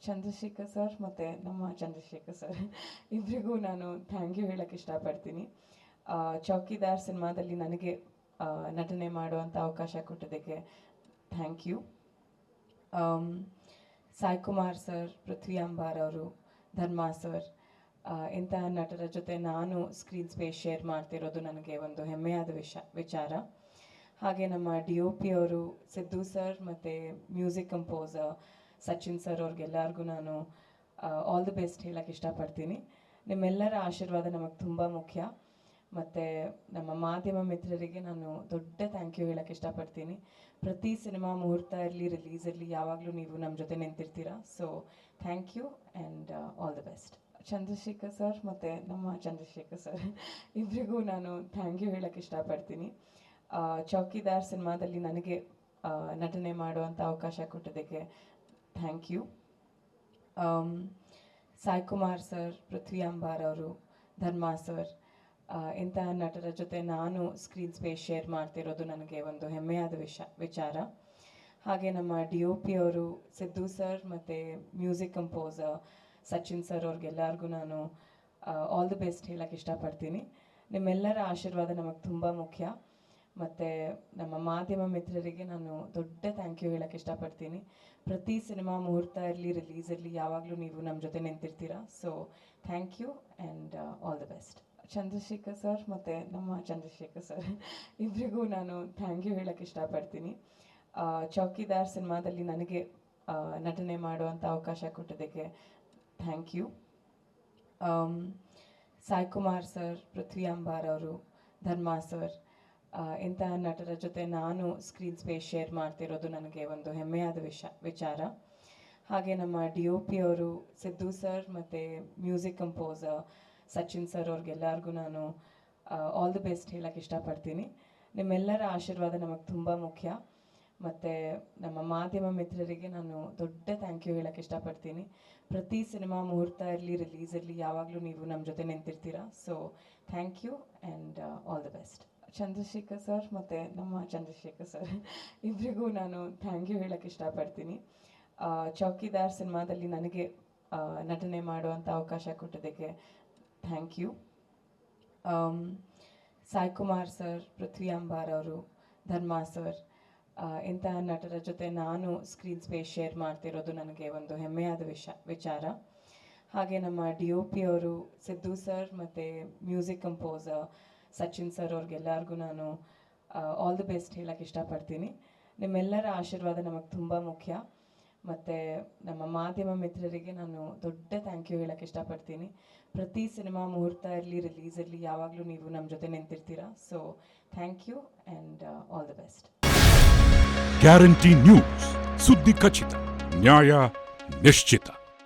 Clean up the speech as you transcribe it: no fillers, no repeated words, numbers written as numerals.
Chandrashekhar sir ಮತ್ತು ನಮ್ಮ Chandrashekhar sir ಇಬ್ಬರಿಗೂ ನಾನು ಥ್ಯಾಂಕ್ ಯು ಹೇಳೋಕ್ಕೆ ಇಷ್ಟಪಡ್ತೀನಿ. ಚೌಕಿದಾರ್ ಸಿನಿಮಾದಲ್ಲಿ ನನಗೆ ನಟನೆ ಮಾಡುವಂಥ ಅವಕಾಶ ಕೊಟ್ಟಿದ್ದಕ್ಕೆ thank you. Sai Kumar sir, Prithvi Ambar ಅವರು, ಧರ್ಮ ಸರ್, ಇಂತಹ ನಟರ ಜೊತೆ ನಾನು ಸ್ಕ್ರೀನ್ ಸ್ಪೇಸ್ ಶೇರ್ ಮಾಡ್ತಿರೋದು ನನಗೆ ಒಂದು ಹೆಮ್ಮೆಯಾದ ವಿಚಾರ. ಹಾಗೆ ನಮ್ಮ DOP ಅವರು ಸಿದ್ದು ಸರ್ ಮತ್ತು ಮ್ಯೂಸಿಕ್ ಕಂಪೋಸರ್ ಸಚಿನ್ ಸರ್ ಅವ್ರಿಗೆಲ್ಲರಿಗೂ ನಾನು ಆಲ್ ದಿ ಬೆಸ್ಟ್ ಹೇಳೋಕ್ಕೆ ಇಷ್ಟಪಡ್ತೀನಿ. ನಿಮ್ಮೆಲ್ಲರ ಆಶೀರ್ವಾದ ನಮಗೆ ತುಂಬ ಮುಖ್ಯ. ಮತ್ತು ನಮ್ಮ ಮಾಧ್ಯಮ ಮಿತ್ರರಿಗೆ ನಾನು ದೊಡ್ಡ ಥ್ಯಾಂಕ್ ಯು ಹೇಳೋಕ್ಕೆ ಇಷ್ಟಪಡ್ತೀನಿ. ಪ್ರತಿ ಸಿನಿಮಾ ಮುಹೂರ್ತ ಇರಲಿ, ರಿಲೀಸ್ ಇರಲಿ, ಯಾವಾಗಲೂ ನೀವು ನಮ್ಮ ಜೊತೆ ನಿಂತಿರ್ತೀರ. So thank you and all the best. Chandrashekar sir ಮತ್ತು ನಮ್ಮ ಚಂದ್ರಶೇಖರ್ ಸರ್ ಇಬ್ಬರಿಗೂ ನಾನು ಥ್ಯಾಂಕ್ ಯು ಹೇಳೋಕ್ಕೆ ಇಷ್ಟಪಡ್ತೀನಿ. ಚೌಕಿದಾರ್ ಸಿನಿಮಾದಲ್ಲಿ ನನಗೆ ನಟನೆ ಮಾಡುವಂಥ ಅವಕಾಶ ಕೊಟ್ಟಿದ್ದಕ್ಕೆ thank you. Sai Kumar sir, Prithvi Ambar ಅವರು, ಧರ್ಮ ಸರ್, ಇಂತಹ ನಟರ ಜೊತೆ ನಾನು ಸ್ಕ್ರೀನ್ ಸ್ಪೇಸ್ ಶೇರ್ ಮಾಡ್ತಿರೋದು ನನಗೆ ಒಂದು ಹೆಮ್ಮೆಯಾದ ವಿಚಾರ. ಹಾಗೆ ನಮ್ಮ DOP ಅವರು ಸಿದ್ದು ಸರ್ ಮತ್ತು ಮ್ಯೂಸಿಕ್ ಕಂಪೋಸರ್ ಸಚಿನ್ ಸರ್ ಅವ್ರಿಗೆಲ್ಲರಿಗೂ ನಾನು ಆಲ್ ದಿ ಬೆಸ್ಟ್ ಹೇಳೋಕ್ಕೆ ಇಷ್ಟಪಡ್ತೀನಿ. ನಿಮ್ಮೆಲ್ಲರ ಆಶೀರ್ವಾದ ನಮಗೆ ತುಂಬ ಮುಖ್ಯ. ಮತ್ತು ನಮ್ಮ ಮಾಧ್ಯಮ ಮಿತ್ರರಿಗೆ ನಾನು ದೊಡ್ಡ ಥ್ಯಾಂಕ್ ಯು ಹೇಳೋಕ್ಕೆ ಇಷ್ಟಪಡ್ತೀನಿ. ಪ್ರತಿ ಸಿನಿಮಾ ಮುಹೂರ್ತ ಇರಲಿ, ರಿಲೀಸ್ ಇರಲಿ, ಯಾವಾಗಲೂ ನೀವು ನಮ್ಮ ಜೊತೆ ನಿಂತಿರ್ತೀರ. So thank you and all the best. Chandrashekar sir ಮತ್ತು ನಮ್ಮ ಚಂದ್ರಶೇಖರ್ ಸರ್ ಇಬ್ಬರಿಗೂ ನಾನು ಥ್ಯಾಂಕ್ ಯು ಹೇಳೋಕ್ಕೆ ಇಷ್ಟಪಡ್ತೀನಿ. ಚೌಕಿದಾರ್ ಸಿನಿಮಾದಲ್ಲಿ ನನಗೆ ನಟನೆ ಮಾಡುವಂಥ ಅವಕಾಶ ಕೊಟ್ಟಿದ್ದಕ್ಕೆ thank you. Sai Kumar sir, Prithvi Ambar ಅವರು, ಧರ್ಮ ಸರ್, ಇಂತಹ ನಟರ ಜೊತೆ ನಾನು ಸ್ಕ್ರೀನ್ ಸ್ಪೇಸ್ ಶೇರ್ ಮಾಡ್ತಿರೋದು ನನಗೆ ಒಂದು ಹೆಮ್ಮೆಯಾದ ವಿಚಾರ. ಹಾಗೆ ನಮ್ಮ DOP ಅವರು ಸಿದ್ದು ಸರ್ ಮತ್ತು ಮ್ಯೂಸಿಕ್ ಕಂಪೋಸರ್ ಸಚಿನ್ ಸರ್ ಅವ್ರಿಗೆಲ್ಲರಿಗೂ ನಾನು ಆಲ್ ದಿ ಬೆಸ್ಟ್ ಹೇಳೋಕ್ಕೆ ಇಷ್ಟಪಡ್ತೀನಿ. ನಿಮ್ಮೆಲ್ಲರ ಆಶೀರ್ವಾದ ನಮಗೆ ತುಂಬ ಮುಖ್ಯ. ಮತ್ತು ನಮ್ಮ ಮಾಧ್ಯಮ ಮಿತ್ರರಿಗೆ ನಾನು ದೊಡ್ಡ ಥ್ಯಾಂಕ್ ಯು ಹೇಳೋಕ್ಕೆ ಇಷ್ಟಪಡ್ತೀನಿ. ಪ್ರತಿ ಸಿನಿಮಾ ಮುಹೂರ್ತ ಇರಲಿ, ರಿಲೀಸ್ ಇರಲಿ, ಯಾವಾಗಲೂ ನೀವು ನಮ್ಮ ಜೊತೆ ನಿಂತಿರ್ತೀರ. So thank you and all the best. Chandrashekar sir ಮತ್ತು ನಮ್ಮ ಚಂದ್ರಶೇಖರ್ ಸರ್ ಇಬ್ಬರಿಗೂ ನಾನು ಥ್ಯಾಂಕ್ ಯು ಹೇಳೋಕ್ಕೆ ಇಷ್ಟಪಡ್ತೀನಿ. ಚೌಕಿದಾರ್ ಸಿನಿಮಾದಲ್ಲಿ ನನಗೆ ನಟನೆ ಮಾಡುವಂಥ ಅವಕಾಶ ಕೊಟ್ಟಿದ್ದಕ್ಕೆ thank you. Sai Kumar sir, Prithvi Ambar ಅವರು, ಧರ್ಮ ಸರ್, ಇಂತಹ ನಟರ ಜೊತೆ ನಾನು ಸ್ಕ್ರೀನ್ ಸ್ಪೇಸ್ ಶೇರ್ ಮಾಡ್ತಿರೋದು ನನಗೆ ಒಂದು ಹೆಮ್ಮೆಯಾದ ವಿಚಾರ. ಹಾಗೆ ನಮ್ಮ DOP ಅವರು ಸಿದ್ದು ಸರ್ ಮತ್ತು ಮ್ಯೂಸಿಕ್ ಕಂಪೋಸರ್ ಸಚಿನ್ ಸರ್ ಅವ್ರಿಗೆಲ್ಲರಿಗೂ ನಾನು ಆಲ್ ದಿ ಬೆಸ್ಟ್ ಹೇಳೋಕ್ಕೆ ಇಷ್ಟಪಡ್ತೀನಿ. ನಿಮ್ಮೆಲ್ಲರ ಆಶೀರ್ವಾದ ನಮಗೆ ತುಂಬ ಮುಖ್ಯ. ಮತ್ತು ನಮ್ಮ ಮಾಧ್ಯಮ ಮಿತ್ರರಿಗೆ ನಾನು ದೊಡ್ಡ ಥ್ಯಾಂಕ್ ಯು ಹೇಳೋಕ್ಕೆ ಇಷ್ಟಪಡ್ತೀನಿ. ಪ್ರತಿ ಸಿನಿಮಾ ಮುಹೂರ್ತ ಇರಲಿ, ರಿಲೀಸ್ ಇರಲಿ, ಯಾವಾಗಲೂ ನೀವು ನಮ್ಮ ಜೊತೆ ನಿಂತಿರ್ತೀರ. So thank you and all the best. Guarantee news, ಸುದ್ದಿ ಖಚಿತ, ನ್ಯಾಯ ನಿಶ್ಚಿತ.